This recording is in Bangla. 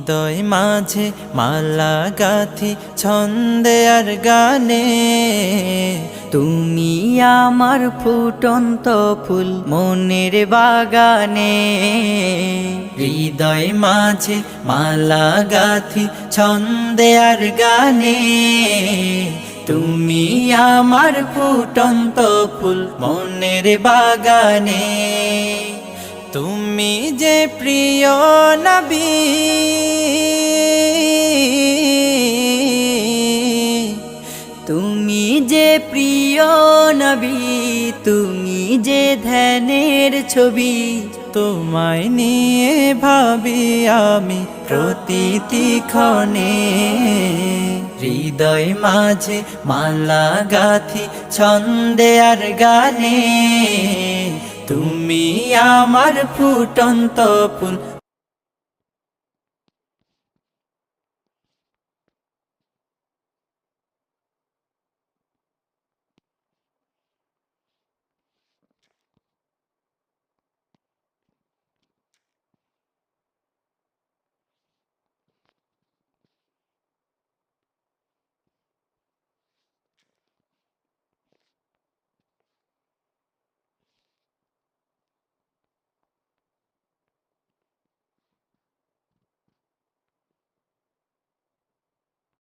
হৃদয় মাঝে মালা গাথি ছন্দে আর গানে, তুমি আমার ফুটন্ত ফুল মনের বাগানে। হৃদয় মাঝে মালা গাথি ছন্দে আর গানে, তুমি আমার ফুটন্ত ফুল মনের বাগানে। তুমি যে প্রিয় নবী, তুমি যে প্রিয় নবী, তুমি যে ধ্যানের ছবি। তোমায় নিয়ে ভাবি আমি প্রতিটি ক্ষণে। হৃদয় মাঝে মালা গাথি ছন্দে আর গানে, তুমি আমার ফুটন্ত ফুল